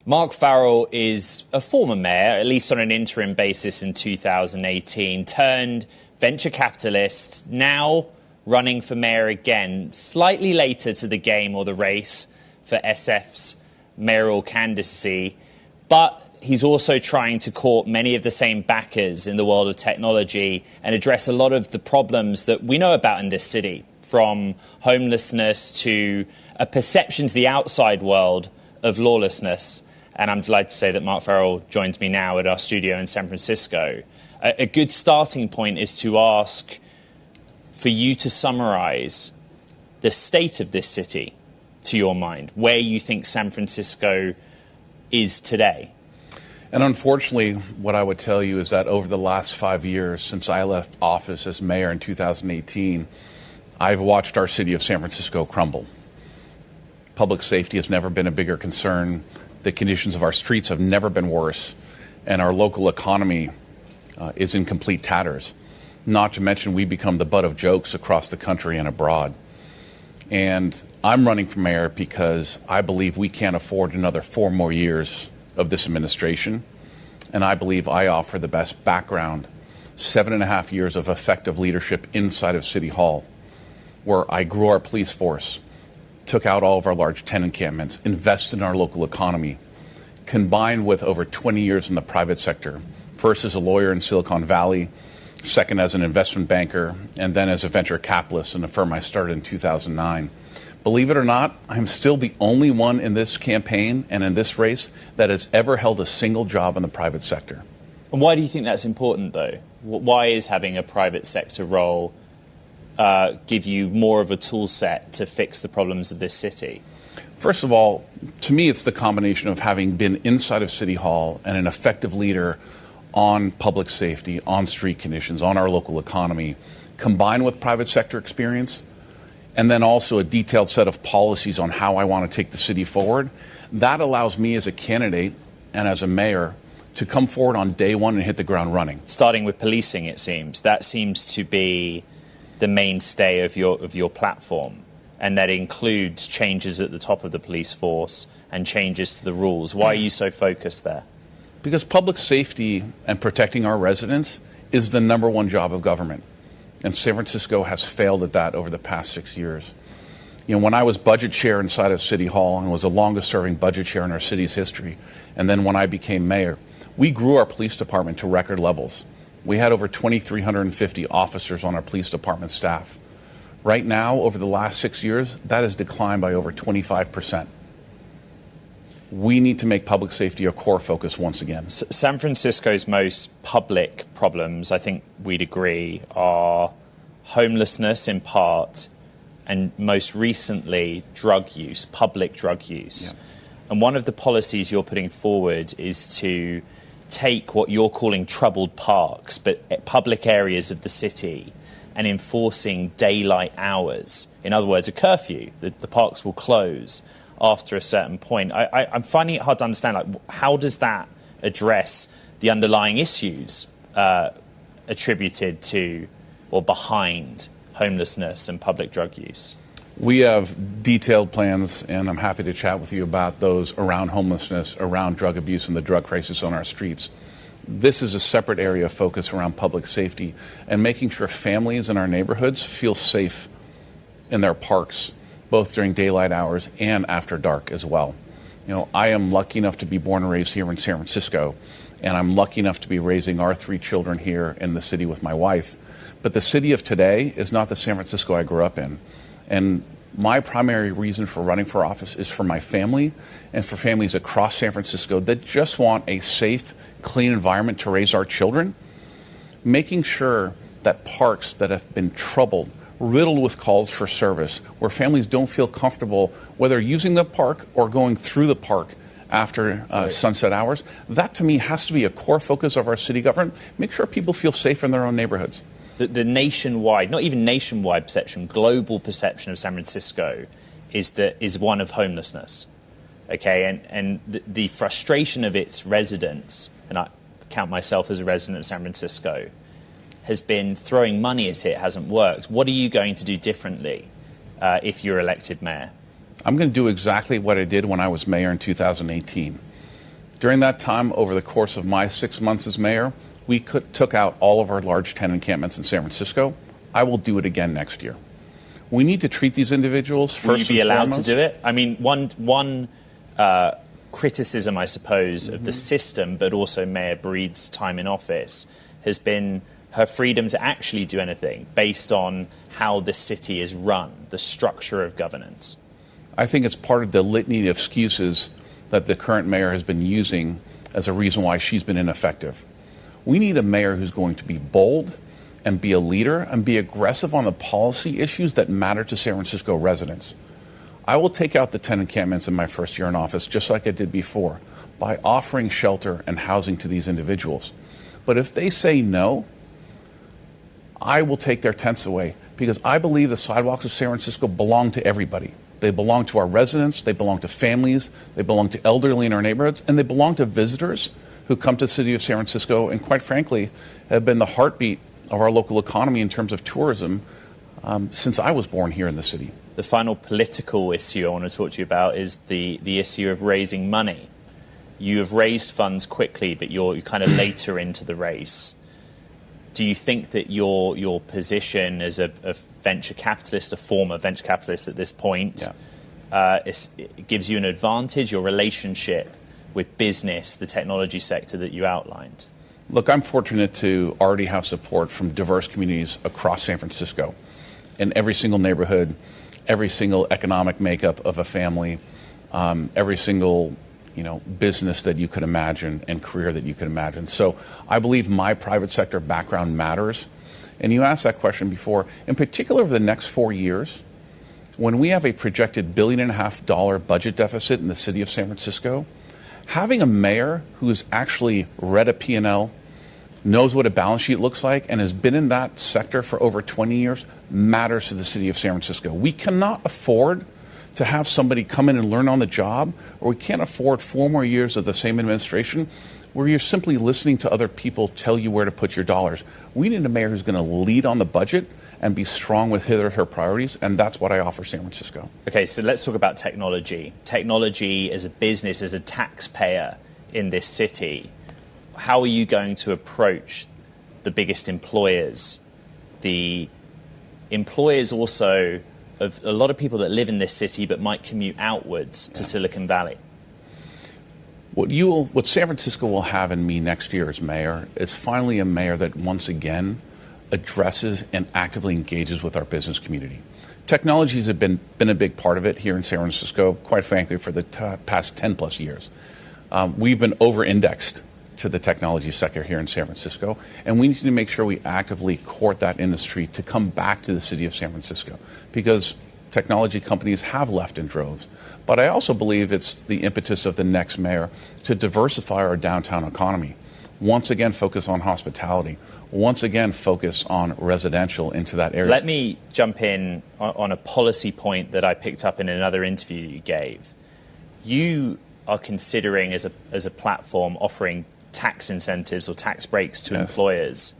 Mark Farrell is a former mayor, at least on an interim basis in 2018, turned venture capitalist, now running for mayor again, slightly later to the game or the race for SF's mayoral candidacy. But he's also trying to court many of the same backers in the world of technology and address a lot of the problems that we know about in this city, from homelessness to a perception to the outside world of lawlessness. And I'm delighted to say that Mark Farrell joins me now at our studio in San Francisco. A good starting point is to ask for you to summarize the state of this city, to your mind, where you think San Francisco is today. And unfortunately, what I would tell you is that over the last 5 years, since I left office as mayor in 2018, I've watched our city of San Francisco crumble. Public safety has never been a bigger concern. The conditions of our streets have never been worse, and our local economy is in complete tatters. Not to mention, we become the butt of jokes across the country and abroad. And I'm running for mayor because I believe we can't afford another 4 more years of this administration. And I believe I offer the best background, 7.5 years of effective leadership inside of City Hall, where I grew our police force, took out all of our large tenant encampments, invested in our local economy, combined with over 20 years in the private sector, first as a lawyer in Silicon Valley, second as an investment banker, and then as a venture capitalist in a firm I started in 2009. Believe it or not, I'm still the only one in this campaign and in this race that has ever held a single job in the private sector. And why do you think that's important, though? Why is having a private sector role give you more of a tool set to fix the problems of this city? First of all, to me, it's the combination of having been inside of City Hall and an effective leader on public safety, on street conditions, on our local economy, combined with private sector experience, and then also a detailed set of policies on how I want to take the city forward. That allows me as a candidate and as a mayor to come forward on day one and hit the ground running. Starting with policing, it seems. That seems to be the mainstay of your platform, and that includes changes at the top of the police force and changes to the rules. Why are you so focused there? Because public safety and protecting our residents is the #1 job of government. And San Francisco has failed at that over the past 6 years. You know, when I was budget chair inside of City Hall and was the longest serving budget chair in our city's history, and then when I became mayor, we grew our police department to record levels. We had over 2,350 officers on our police department staff. Right now, over the last 6 years, that has declined by over 25%. We need to make public safety a core focus once again. San Francisco's most public problems, I think we'd agree, are homelessness in part, and most recently, drug use, public drug use. Yeah. And one of the policies you're putting forward is to take what you're calling troubled parks, but public areas of the city, and enforcing daylight hours. In other words, a curfew. The parks will close after a certain point. I'm finding it hard to understand, like, how does that address the underlying issues attributed to or behind homelessness and public drug use? We have detailed plans, and I'm happy to chat with you about those around homelessness, around drug abuse, and the drug crisis on our streets. This is a separate area of focus around public safety and making sure families in our neighborhoods feel safe in their parks, both during daylight hours and after dark as well. You know, I am lucky enough to be born and raised here in San Francisco, and I'm lucky enough to be raising our 3 children here in the city with my wife. But the city of today is not the San Francisco I grew up in. And my primary reason for running for office is for my family and for families across San Francisco that just want a safe, clean environment to raise our children. Making sure that parks that have been troubled, riddled with calls for service, where families don't feel comfortable whether using the park or going through the park after sunset hours, that to me has to be a core focus of our city government. Make sure people feel safe in their own neighborhoods. The nationwide, not even nationwide perception, global perception of San Francisco is one of homelessness. Okay, and the frustration of its residents, and I count myself as a resident of San Francisco, has been throwing money at it hasn't worked. What are you going to do differently if you're elected mayor? I'm going to do exactly what I did when I was mayor in 2018. During that time, over the course of my 6 months as mayor, we took out all of our large tenant encampments in San Francisco. I will do it again next year. We need to treat these individuals first. Will you be and allowed foremost. to do it? I mean, one criticism, I suppose, of the system, but also Mayor Breed's time in office, has been her freedom to actually do anything based on how the city is run, the structure of governance. I think it's part of the litany of excuses that the current mayor has been using as a reason why she's been ineffective. We need a mayor who's going to be bold and be a leader and be aggressive on the policy issues that matter to San Francisco residents. I will take out the tenant encampments in my first year in office, just like I did before, by offering shelter and housing to these individuals. But if they say no, I will take their tents away, because I believe the sidewalks of San Francisco belong to everybody. They belong to our residents, they belong to families, they belong to elderly in our neighborhoods, and they belong to visitors who come to the city of San Francisco and, quite frankly, have been the heartbeat of our local economy in terms of tourism since I was born here in the city. The final political issue I want to talk to you about is the issue of raising money. You have raised funds quickly, but you're kind of later into the race. Do you think that your position as a venture capitalist, a former venture capitalist at this point, it gives you an advantage, your relationship with business, the technology sector that you outlined? Look, I'm fortunate to already have support from diverse communities across San Francisco, in every single neighborhood, every single economic makeup of a family, every single business that you could imagine and career that you could imagine. So I believe my private sector background matters. And you asked that question before. In particular, over the next 4 years, when we have a projected $1.5 billion budget deficit in the city of San Francisco, having a mayor who has actually read a P&L, knows what a balance sheet looks like, and has been in that sector for over 20 years matters to the city of San Francisco. We cannot afford to have somebody come in and learn on the job, or we can't afford 4 more years of the same administration where you're simply listening to other people tell you where to put your dollars. We need a mayor who's going to lead on the budget and be strong with his or her priorities, and that's what I offer San Francisco. Okay, so let's talk about technology. Technology as a business, as a taxpayer in this city. How are you going to approach the biggest employers, the employers also of a lot of people that live in this city but might commute outwards to Silicon Valley? What San Francisco will have in me next year as mayor is finally a mayor that once again addresses and actively engages with our business community. Technologies have been a big part of it here in San Francisco, quite frankly, for the past 10 plus years. We've been over-indexed to the technology sector here in San Francisco, and we need to make sure we actively court that industry to come back to the city of San Francisco, because technology companies have left in droves. But I also believe it's the impetus of the next mayor to diversify our downtown economy. Once again, focus on hospitality. Once again, focus on residential into that area. Let me jump in on a policy point that I picked up in another interview you gave. You are considering as a platform offering tax incentives or tax breaks to employers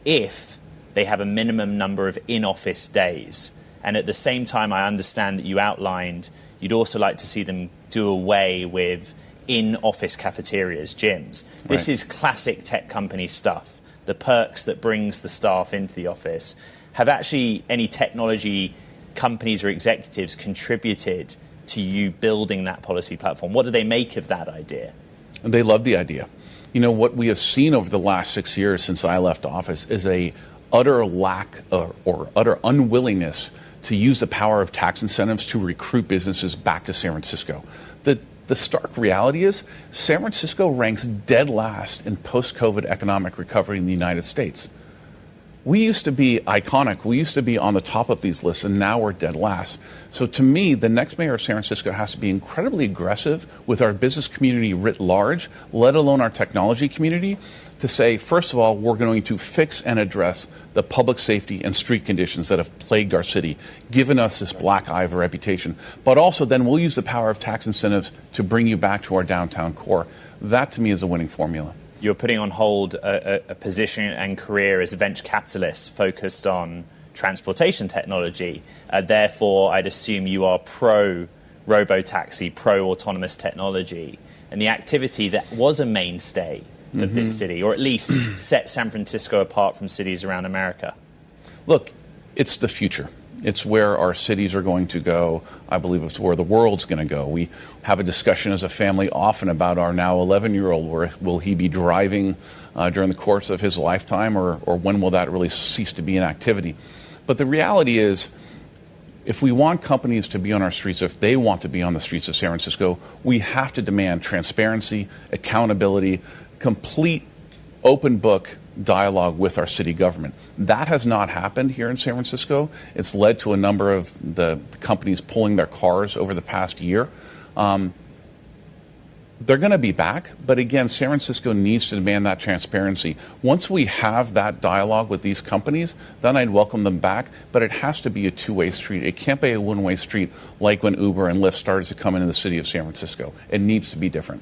if they have a minimum number of in-office days. And at the same time, I understand that you outlined you'd also like to see them do away with in-office cafeterias, gyms. This is classic tech company stuff. The perks that brings the staff into the office. Have actually any technology companies or executives contributed to you building that policy platform? What do they make of that idea? They love the idea. What we have seen over the last 6 years since I left office is a utter lack or utter unwillingness to use the power of tax incentives to recruit businesses back to San Francisco. The stark reality is San Francisco ranks dead last in post-COVID economic recovery in the United States. We used to be iconic. We used to be on the top of these lists, and now we're dead last. So to me, the next mayor of San Francisco has to be incredibly aggressive with our business community writ large, let alone our technology community, to say, first of all, we're going to fix and address the public safety and street conditions that have plagued our city, given us this black eye of a reputation. But also then we'll use the power of tax incentives to bring you back to our downtown core. That, to me, is a winning formula. You're putting on hold a position and career as a venture capitalist focused on transportation technology. Therefore, I'd assume you are pro-robotaxi, pro-autonomous technology. and the activity that was a mainstay of this city, or at least set San Francisco apart from cities around America? Look, it's the future. It's where our cities are going to go. I believe it's where the world's going to go. We have a discussion as a family often about our now 11-year-old. Where will he be driving during the course of his lifetime, or when will that really cease to be an activity? But the reality is, if we want companies to be on our streets, if they want to be on the streets of San Francisco, we have to demand transparency, accountability, complete open book dialogue with our city government. That has not happened here in San Francisco. It's led to a number of the companies pulling their cars over the past year. They're going to be back, but again, San Francisco needs to demand that transparency. Once we have that dialogue with these companies, then I'd welcome them back, but it has to be a two-way street. It can't be a one-way street like when Uber and Lyft started to come into the city of San Francisco. It needs to be different.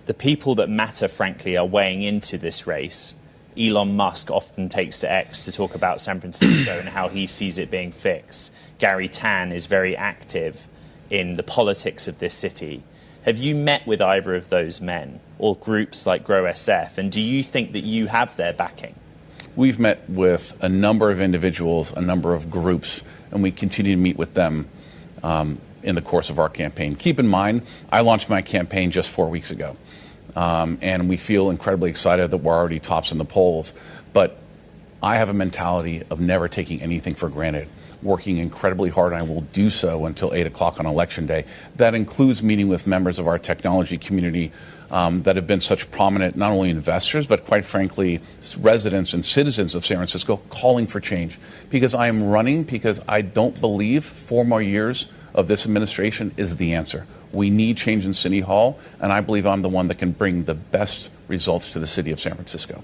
The people that matter, frankly, are weighing into this race. Elon Musk often takes to X to talk about San Francisco and how he sees it being fixed. Gary Tan is very active in the politics of this city. Have you met with either of those men or groups like Grow SF, and do you think that you have their backing? We've met with a number of individuals, a number of groups, and we continue to meet with them in the course of our campaign. Keep in mind, I launched my campaign just 4 weeks ago, and we feel incredibly excited that we're already tops in the polls, but I have a mentality of never taking anything for granted, working incredibly hard, and I will do so until 8 o'clock on Election Day. That includes meeting with members of our technology community that have been such prominent, not only investors, but quite frankly, residents and citizens of San Francisco calling for change. Because I am running because I don't believe 4 more years of this administration is the answer. We need change in City Hall, and I believe I'm the one that can bring the best results to the city of San Francisco.